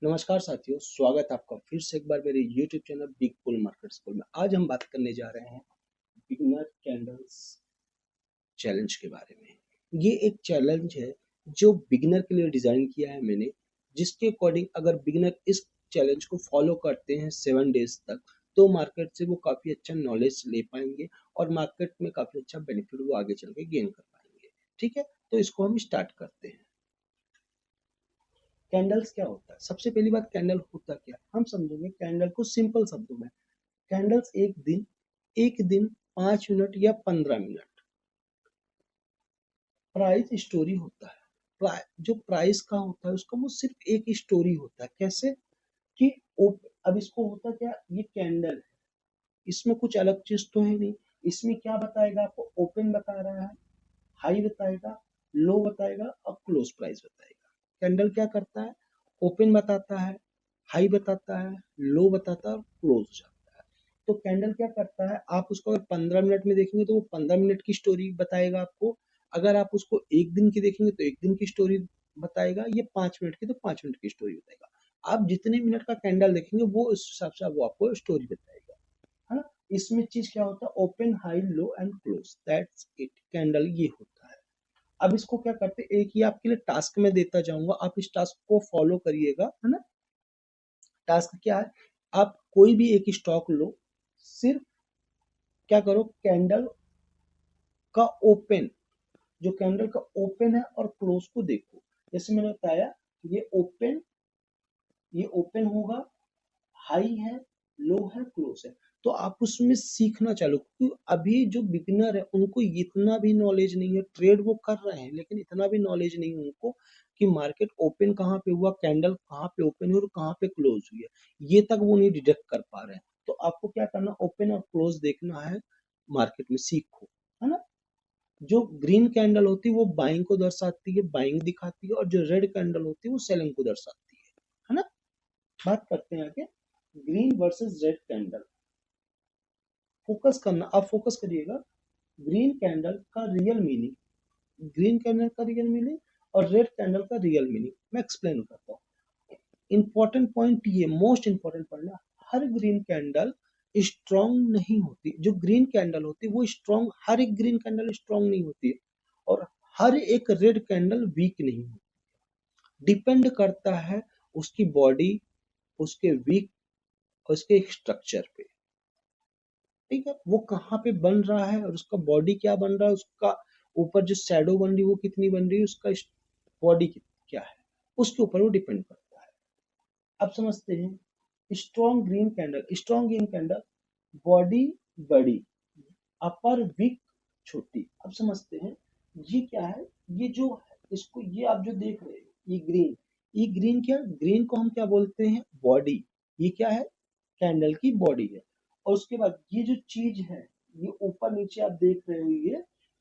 नमस्कार साथियों, स्वागत है आपका फिर से एक बार मेरे YouTube channel big bull market school में। आज हम बात करने जा रहे हैं बिगिनर कैंडल्स चैलेंज के बारे में। ये एक चैलेंज है जो बिगिनर के लिए डिजाइन किया है मैंने, जिसके अकॉर्डिंग अगर बिगिनर इस चैलेंज को फॉलो करते हैं 7 डेज तक, तो मार्केट से वो काफी अच्छा नॉलेज ले पाएंगे और मार्केट में काफी अच्छा बेनिफिट वो आगे चल के गेन कर पाएंगे। ठीक है, तो इसको हम स्टार्ट करते हैं। कैंडल्स क्या होता है? सबसे पहली बात, कैंडल होता क्या है हम समझेंगे। कैंडल को सिंपल शब्दों में, कैंडल्स एक दिन 5 मिनट या 15 मिनट प्राइस स्टोरी होता है। जो प्राइस का होता है उसका वो सिर्फ एक स्टोरी होता है। कैसे कि अब इसको होता क्या, ये कैंडल है, इसमें कुछ अलग चीज तो है नहीं। इसमें क्या बताएगा आपको? ओपन बता रहा है, हाई बताएगा, लो बताएगा और क्लोज प्राइस बताएगा। कैंडल क्या करता है? ओपन बताता है, हाई बताता है, लो बताता है और क्लोज हो जाता है। तो कैंडल क्या करता है, आप उसको अगर 15 मिनट में देखेंगे तो वो 15 मिनट की स्टोरी बताएगा आपको। अगर आप उसको एक दिन की देखेंगे तो एक दिन की स्टोरी बताएगा। ये 5 मिनट की तो 5 मिनट की स्टोरी बताएगा। आप जितने मिनट का कैंडल देखेंगे वो उस हिसाब से वो आपको स्टोरी बताएगा, है ना। इसमें चीज क्या होता है? Open, high, low and close, that's it. Candle ये होता है। अब इसको क्या करते हैं, एक ही आपके लिए टास्क में देता जाऊंगा, आप इस टास्क को फॉलो करिएगा, है ना। टास्क क्या है? आप कोई भी एक स्टॉक लो, सिर्फ क्या करो, कैंडल का ओपन, जो कैंडल का ओपन है और क्लोज को देखो। जैसे मैंने बताया, ये ओपन ये ओपन होगा, हाई है, लो है, क्लोज है। तो आप उसमें सीखना चालू, क्योंकि अभी जो बिगिनर है उनको इतना भी नॉलेज नहीं है। ट्रेड वो कर रहे हैं लेकिन इतना भी नॉलेज नहीं है उनको कि मार्केट ओपन कहाँ पे हुआ, कैंडल कहाँ पे ओपन हुई और कहाँ पे क्लोज हुई है, ये तक वो नहीं डिटेक्ट कर पा रहे हैं। तो आपको क्या करना, ओपन और क्लोज देखना है, मार्केट में सीखो, है ना। जो ग्रीन कैंडल होती है वो बाइंग को दर्शाती है, बाइंग दिखाती है, और जो रेड कैंडल होती है वो सेलिंग को दर्शाती है ना। बात करते हैं आगे, green versus red candle. Focus करना, आप फोकस करिएगा। ग्रीन कैंडल का रियल मीनिंग, ग्रीन कैंडल का रियल मीनिंग और रेड कैंडल का रियल मीनिंग मैं एक्सप्लेन करता हूँ। इंपॉर्टेंट पॉइंट, ये मोस्ट इंपॉर्टेंट पॉइंट है। हर ग्रीन कैंडल स्ट्रॉन्ग नहीं होती। जो ग्रीन कैंडल होती है वो स्ट्रॉन्ग, हर एक ग्रीन कैंडल स्ट्रॉन्ग नहीं होती है, और हर एक रेड कैंडल वीक नहीं होती। डिपेंड करता है उसकी बॉडी, उसके वीक, उसके स्ट्रक्चर पे। ठीक है, वो कहाँ पे बन रहा है और उसका बॉडी क्या बन रहा है, उसका ऊपर जो शैडो बन रही है वो कितनी बन रही है, उसका बॉडी क्या है, उसके ऊपर वो डिपेंड करता है। अब समझते हैं, स्ट्रॉन्ग ग्रीन कैंडल, बॉडी बड़ी, अपर विक छोटी। अब समझते हैं ये क्या है। ये जो है, इसको ये आप जो देख रहे हैं, ये ग्रीन क्या, ग्रीन को हम क्या बोलते हैं? बॉडी। ये क्या है? कैंडल की बॉडी है। और उसके बाद ये जो चीज है, ये ऊपर नीचे आप देख रहे हो,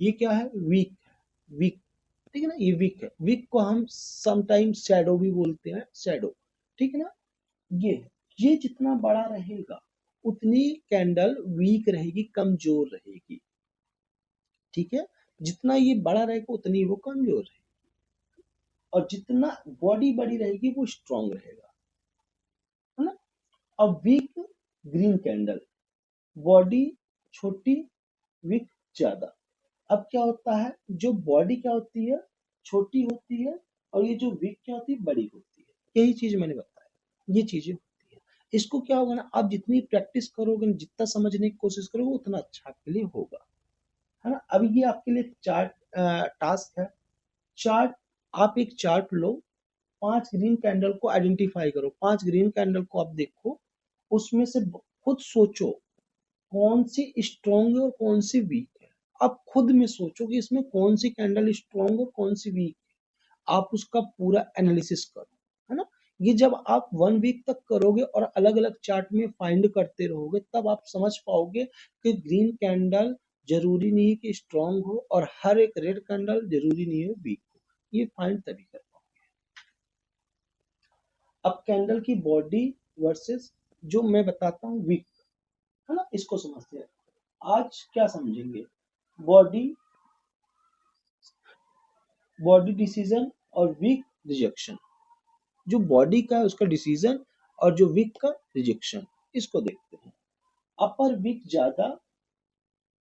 ये क्या है? वीक है, वीक। ठीक है ना, ये वीक है। वीक को हम समटाइम्स शैडो भी बोलते हैं, शैडो। ठीक है ना। ये ये जितना बड़ा रहेगा उतनी कैंडल वीक रहेगी, कमजोर रहेगी। ठीक है, जितना ये बड़ा रहेगा उतनी वो कमजोर रहेगी, और जितना बॉडी बड़ी रहेगी वो स्ट्रांग रहेगा, है ना। अब वीक ग्रीन कैंडल, बॉडी छोटी, विक ज्यादा। अब क्या होता है, जो बॉडी क्या होती है? छोटी होती है, और ये जो विक क्या होती है? बड़ी होती है। यही चीज मैंने बताया, ये चीजें होती है। इसको क्या होगा ना, आप जितनी प्रैक्टिस करोगे, जितना समझने की कोशिश करोगे, उतना अच्छा आपके लिए होगा, है ना। अब ये आपके लिए चार्ट टास्क है। चार्ट, आप एक चार्ट लो, 5 ग्रीन कैंडल को आइडेंटिफाई करो, 5 ग्रीन कैंडल को आप देखो, उसमें से खुद सोचो कौन सी स्ट्रॉन्ग है और कौन सी वीक है। आप खुद में सोचो कि इसमें कौन सी कैंडल स्ट्रॉन्ग और कौन सी वीक है। आप उसका पूरा एनालिसिस करो, है ना। ये जब आप 1 वीक तक करोगे और अलग अलग चार्ट में फाइंड करते रहोगे, तब आप समझ पाओगे कि ग्रीन कैंडल जरूरी नहीं है कि स्ट्रॉन्ग हो, और हर एक रेड कैंडल जरूरी नहीं है वीक हो। ये फाइंड तभी कर पाओगे। अब कैंडल की बॉडी वर्सेस जो मैं बताता हूँ वीक, है ना, इसको समझते हैं। आज क्या समझेंगे? बॉडी, बॉडी डिसीजन और वीक रिजेक्शन। जो बॉडी का है उसका डिसीजन और जो विक का रिजेक्शन, इसको देखते हैं। अपर विक ज्यादा,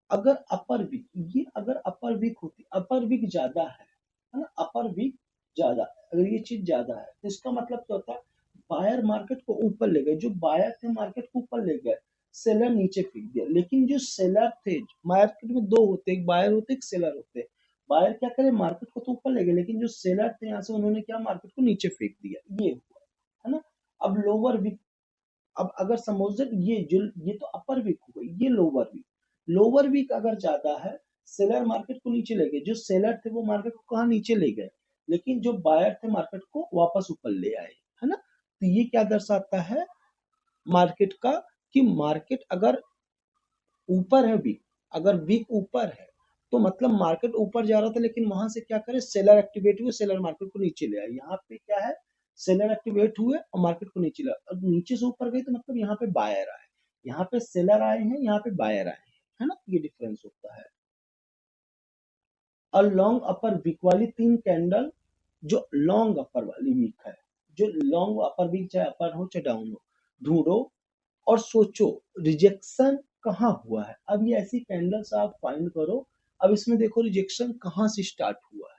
अगर अपर विक, ये अगर अपर विक होती, अपर विक ज्यादा है ना, अपर विक ज्यादा, अगर ये चीज ज्यादा है तो इसका मतलब क्या होता है, बायर मार्केट को ऊपर ले गए, जो बायर थे मार्केट को ऊपर ले गए, सेलर नीचे फेंक दिया। लेकिन जो सेलर थे, मार्केट में दो होते, एक बायर होते एक सेलर होते, बायर क्या करे, मार्केट को तो ऊपर ले गए, लेकिन जो सेलर थे यहाँ से उन्होंने क्या, मार्केट को नीचे फेंक दिया, ये हुआ, है ना। अब लोअर विक, अब अगर सपोज ये जो, ये तो अपर वीक हो गई, ये लोअर वीक, लोअर वीक अगर ज्यादा है, सेलर मार्केट को नीचे ले गए, जो सेलर थे वो मार्केट को कहाँ नीचे ले गए, लेकिन जो बायर थे मार्केट को वापस ऊपर ले आए, है ना। तो ये क्या दर्शाता है मार्केट का, कि मार्केट अगर ऊपर है वीक, अगर वीक ऊपर है तो मतलब मार्केट ऊपर जा रहा था, लेकिन वहां से क्या करे, सेलर एक्टिवेट हुए, सेलर मार्केट को नीचे ले आए। यहाँ पे क्या है, सेलर एक्टिवेट हुए और मार्केट को नीचे लाए, अब नीचे से ऊपर गए तो मतलब यहाँ पे बायर आए, यहाँ पे सेलर आए हैं, यहाँ पे बायर आए हैं, है ना, ये डिफरेंस होता है। और लॉन्ग अपर वीक वाली तीन कैंडल, जो लॉन्ग अपर वाली वीक है, जो लॉन्ग अपर वीक चाहे अपर हो चाहे डाउन हो, ढूंढो और सोचो रिजेक्शन कहाँ हुआ है। अब ये ऐसी कैंडल्स आप फाइंड करो, अब इसमें देखो रिजेक्शन कहाँ से स्टार्ट हुआ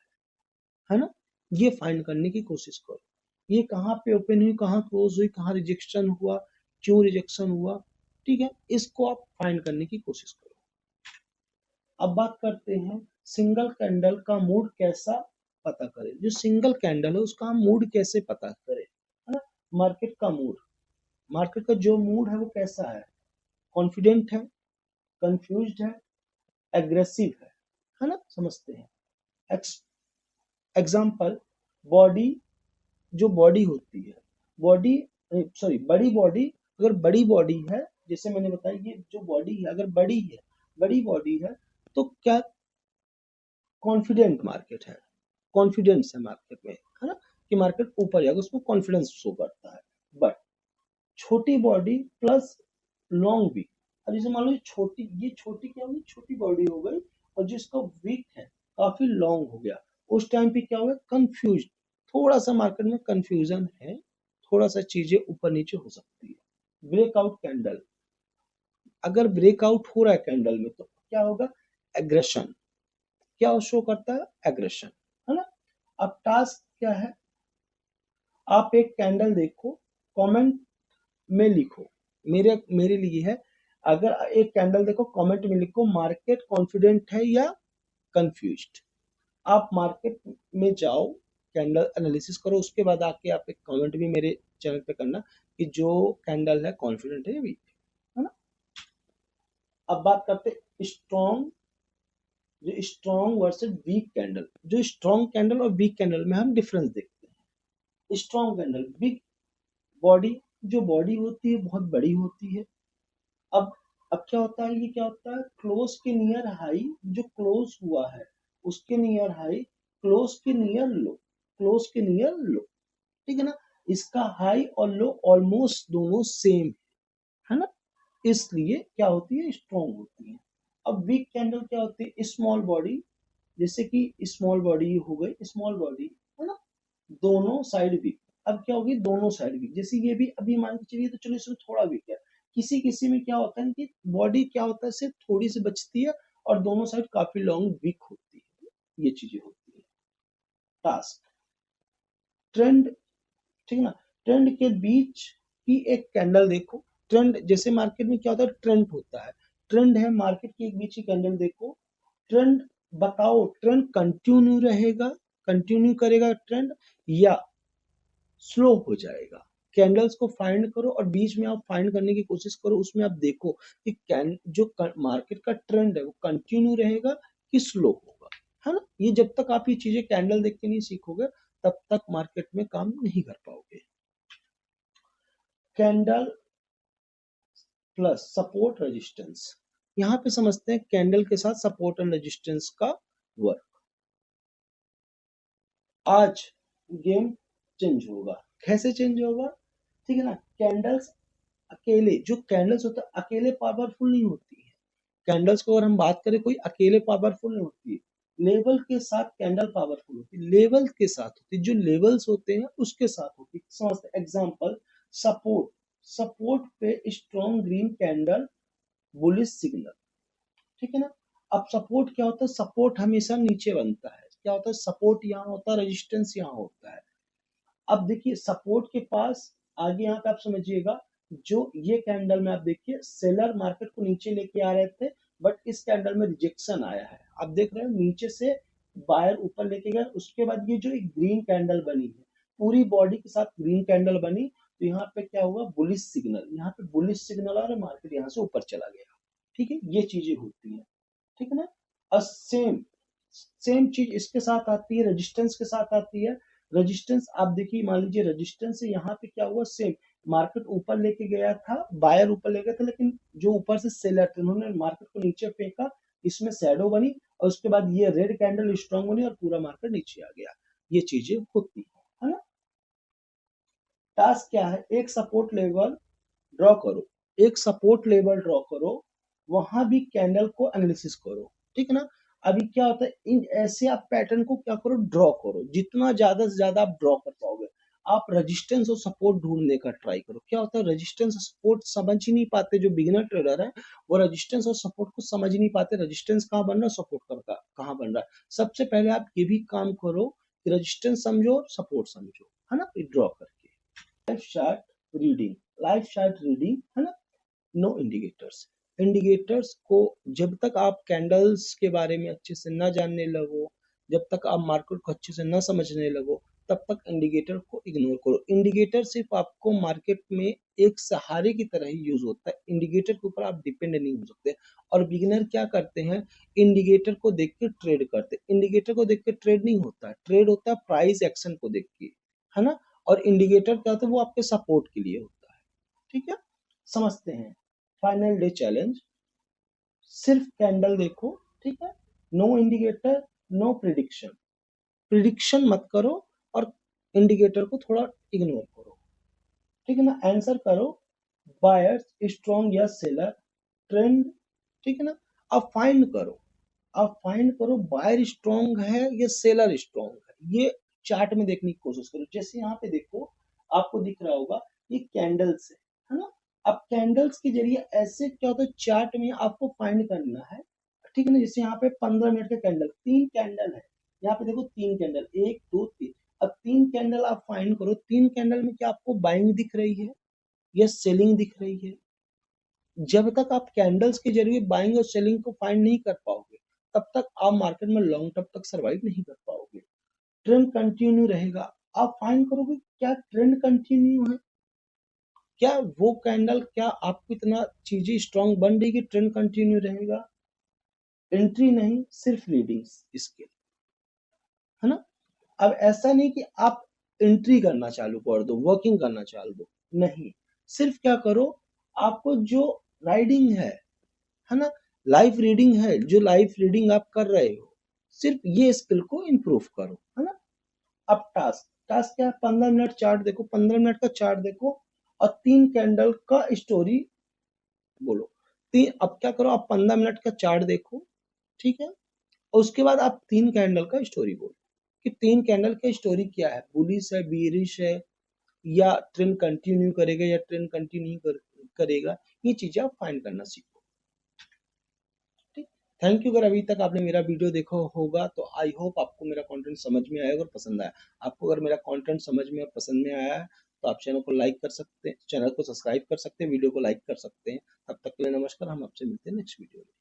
है ना, ये फाइंड करने की कोशिश करो, ये कहाँ पे ओपन हुई, कहाँ क्लोज हुई, कहाँ रिजेक्शन हुआ, क्यों रिजेक्शन हुआ, ठीक है, इसको आप फाइंड करने की कोशिश करो। अब बात करते हैं सिंगल कैंडल का मूड कैसा पता करें। जो सिंगल कैंडल है उसका हम मूड कैसे पता करें, है ना। मार्केट का मूड, मार्केट का जो मूड है वो कैसा है, कॉन्फिडेंट है, कंफ्यूज्ड है, एग्रेसिव है ना, समझते हैं। एग्जाम्पल, बॉडी, जो बॉडी होती है, बॉडी, सॉरी बड़ी बॉडी, अगर बड़ी बॉडी है, जैसे मैंने बताया ये जो बॉडी है अगर बड़ी है, बड़ी बॉडी है, तो क्या, कॉन्फिडेंट मार्केट है, कॉन्फिडेंस है मार्केट में, है ना, कि मार्केट ऊपर जाएगा, उसको कॉन्फिडेंस शो करता है। बट छोटी बॉडी प्लस लॉन्ग वीक, अब जैसे मान लो छोटी, ये छोटी क्या होगी, छोटी बॉडी हो गई, और जिसका वीक है काफी लॉन्ग हो गया, उस टाइम पे क्या होगा, कंफ्यूज, थोड़ा सा मार्केट में कंफ्यूजन है, थोड़ा सा चीजें ऊपर नीचे हो सकती है। ब्रेकआउट कैंडल, अगर ब्रेकआउट हो रहा है कैंडल में तो क्या होगा, एग्रेशन, क्या शो करता है, एग्रेशन, है ना। अब टास्क क्या है, आप एक कैंडल देखो, कमेंट में लिखो, मेरे मेरे लिए है, अगर एक कैंडल देखो कमेंट में लिखो मार्केट कॉन्फिडेंट है या कंफ्यूज्ड। आप मार्केट में जाओ, कैंडल एनालिसिस करो, उसके बाद आके आप एक कमेंट भी मेरे चैनल पे करना कि जो कैंडल है कॉन्फिडेंट है या वीक है ना। अब बात करते हैं स्ट्रॉन्ग, जो स्ट्रॉन्ग वर्सेस वीक कैंडल, जो स्ट्रॉन्ग कैंडल और वीक कैंडल में हम डिफरेंस देखते हैं। स्ट्रॉन्ग कैंडल, बिग बॉडी, जो बॉडी होती है बहुत बड़ी होती है। अब अब क्या होता है, ये क्या होता है, क्लोज के नियर हाई, जो क्लोज हुआ है उसके नियर हाई, क्लोज के नियर लो, क्लोज के नियर लो, ठीक है ना, इसका हाई और लो ऑलमोस्ट दोनों सेम है ना, इसलिए क्या होती है, स्ट्रॉन्ग होती है। अब वीक कैंडल क्या होती है, स्मॉल बॉडी, जैसे कि स्मॉल बॉडी हो गई, स्मॉल बॉडी, है ना, दोनों साइड वीक। अब क्या होगी, दोनों साइड वीक, जैसे ये भी अभी मान के चलिए, तो चलो इसमें थोड़ा वीक है, किसी किसी में क्या होता है कि बॉडी क्या होता है, सिर्फ थोड़ी सी बचती है और दोनों साइड काफी लॉन्ग वीक होती है, ये चीजें होती है। टास्क, ट्रेंड, ठीक है ना, ट्रेंड के बीच की एक कैंडल देखो, ट्रेंड जैसे मार्केट में क्या होता है, ट्रेंड होता है, ट्रेंड है मार्केट की एक बीच की कैंडल देखो, ट्रेंड बताओ, ट्रेंड कंटिन्यू रहेगा, कंटिन्यू करेगा ट्रेंड, या स्लो हो जाएगा। कैंडल्स को फाइंड करो और बीच में आप फाइंड करने की कोशिश करो, उसमें आप देखो कि जो मार्केट का ट्रेंड है वो कंटिन्यू रहेगा कि स्लो होगा, है ना। ये जब तक आप ये चीजें कैंडल देख के नहीं सीखोगे तब तक मार्केट में काम नहीं कर पाओगे। कैंडल प्लस सपोर्ट रेजिस्टेंस, यहाँ पे समझते हैं कैंडल के साथ सपोर्ट एंड रेजिस्टेंस का वर्क। आज गेम चेंज होगा, कैसे चेंज होगा, ठीक है ना। कैंडल्स अकेले, जो कैंडल्स होता है अकेले पावरफुल नहीं होती है, कैंडल्स को अगर हम बात करें कोई अकेले पावरफुल नहीं होती है, लेवल के साथ कैंडल पावरफुल होती है, लेवल के साथ होती है, जो लेवल्स होते हैं उसके साथ होती है। समझते एग्जांपल, सपोर्ट, सपोर्ट पे strong green candle, bullish signal, ठीक है ना। अब सपोर्ट क्या होता है, सपोर्ट हमेशा नीचे बनता है, क्या होता है सपोर्ट यहाँ होता है, रेजिस्टेंस यहाँ होता है। अब देखिए सपोर्ट के पास आगे यहाँ पे आप समझिएगा, जो ये कैंडल में आप देखिए सेलर मार्केट को नीचे लेके आ रहे थे, बट इस कैंडल में रिजेक्शन आया है, आप देख रहे हैं नीचे से बायर ऊपर लेके गए, उसके बाद ये जो एक ग्रीन कैंडल बनी है, पूरी बॉडी के साथ ग्रीन कैंडल बनी, तो यहाँ पे क्या हुआ, बुलिश सिग्नल, यहाँ पे बुलिश सिग्नल और मार्केट यहाँ से ऊपर चला गया, ठीक है, ये चीजें होती है, ठीक है ना। और सेम सेम चीज इसके साथ आती है, रेजिस्टेंस के साथ आती है। रेजिस्टेंस आप देखिए, मान लीजिए रेजिस्टेंस से यहाँ पे क्या हुआ, सेम मार्केट ऊपर लेके गया था, बायर ऊपर ले गया था, लेकिन जो ऊपर से सेलर थे उन्होंने मार्केट को नीचे फेंका, इसमें शैडो बनी, और उसके बाद ये रेड कैंडल स्ट्रांग बनी और पूरा मार्केट नीचे आ गया, ये चीजें होती है ना। टास्क क्या है, एक सपोर्ट लेवल ड्रॉ करो, एक सपोर्ट लेवल ड्रॉ करो, वहां भी कैंडल को एनालिसिस करो, ठीक है ना। अभी क्या होता है, इन ऐसे आप पैटर्न को क्या करो, ड्रॉ करो, जितना ज्यादा से ज्यादा आप ड्रॉ कर पाओगे। आप रेजिस्टेंस और सपोर्ट ढूंढने का ट्राई करो, क्या होता है रेजिस्टेंस और सपोर्ट समझ ही नहीं पाते, जो बिगिनर ट्रेडर है वो रेजिस्टेंस और सपोर्ट को समझ ही नहीं पाते, रेजिस्टेंस कहाँ बन रहा है, सपोर्ट कहाँ बन रहा है। सबसे पहले आप ये भी काम करो कि रेजिस्टेंस समझो, सपोर्ट समझो, है ना, ड्रॉ करके। Live chart reading, live chart reading, है ना। नो इंडिकेटर्स, इंडिकेटर्स को जब तक आप कैंडल्स के बारे में अच्छे से ना जानने लगो, जब तक आप मार्केट को अच्छे से ना समझने लगो, तब तक इंडिकेटर को इग्नोर करो। इंडिकेटर सिर्फ आपको मार्केट में एक सहारे की तरह ही यूज होता है, इंडिकेटर के ऊपर आप डिपेंड नहीं हो सकते। और बिगिनर क्या करते हैं, इंडिकेटर को देख के ट्रेड करते, इंडिकेटर को देख के ट्रेड नहीं होता है, ट्रेड होता है प्राइस एक्शन को देख के, है ना। और इंडिकेटर क्या होता है, वो आपके सपोर्ट के लिए होता है, ठीक है। समझते हैं फाइनल डे चैलेंज, सिर्फ कैंडल देखो, ठीक है, no indicator, no prediction, prediction मत करो, और इंडिकेटर को थोड़ा इग्नोर करो, ठीक है ना। आंसर करो, बायर्स स्ट्रॉन्ग या सेलर, ट्रेंड, ठीक है ना। अब फाइंड करो, आप फाइंड करो बायर स्ट्रॉन्ग है या सेलर स्ट्रॉन्ग है, ये चार्ट में देखने की कोशिश करो। जैसे यहाँ पे देखो, आपको दिख रहा होगा ये कैंडल्स है ना। अब कैंडल्स के जरिए ऐसे क्या होता है, चार्ट में आपको फाइंड करना है, ठीक है ना। जैसे यहाँ पे 15 मिनट का कैंडल, 3 कैंडल है, यहाँ पे देखो 3 कैंडल, 1 2 3। अब 3 कैंडल आप फाइंड करो, 3 कैंडल में क्या आपको बाइंग दिख रही है या सेलिंग दिख रही है। जब तक आप कैंडल्स के जरिए बाइंग और सेलिंग को फाइंड नहीं कर पाओगे, तब तक आप मार्केट में लॉन्ग टर्म तक सरवाइव नहीं कर पाओगे। ट्रेंड कंटिन्यू रहेगा, आप फाइंड करोगे क्या ट्रेंड कंटिन्यू है, क्या वो कैंडल, क्या आपको इतना चीजें स्ट्रांग बन रही कि ट्रेंड कंटिन्यू रहेगा। एंट्री नहीं, सिर्फ रीडिंग्स इसके, है ना। अब ऐसा नहीं कि आप एंट्री करना चालू कर दो, वर्किंग करना चालू दो, नहीं, सिर्फ क्या करो, आपको जो राइडिंग है ना, लाइव रीडिंग है, जो लाइव रीडिंग आप कर रहे हो, सिर्फ ये स्किल को इम्प्रूव करो, है ना। अब टास्क, टास्क क्या है, 15 मिनट चार्ट देखो, 15 मिनट का चार्ट देखो, और 3 कैंडल का स्टोरी बोलो। तीन, अब क्या करो, आप 15 मिनट का चार्ट देखो, ठीक है, और उसके बाद आप 3 कैंडल का स्टोरी बोलो, कि 3 कैंडल का स्टोरी क्या है, बुलिश है, बीरिश है, या ट्रेंड कंटिन्यू करेगा या ट्रेंड कंटिन्यू करेगा, ये चीजें आप फाइंड करना सीखो, ठीक। थैंक यू, अगर अभी तक आपने मेरा वीडियो देखा होगा तो आई होप आपको मेरा कंटेंट समझ में आएगा और पसंद आया। आपको अगर मेरा कंटेंट समझ में और पसंद में आया है तो आप चैनल को लाइक कर सकते हैं, चैनल को सब्सक्राइब कर सकते हैं, वीडियो को लाइक कर सकते हैं। तब तक के लिए नमस्कार, हम आपसे मिलते हैं नेक्स्ट वीडियो में।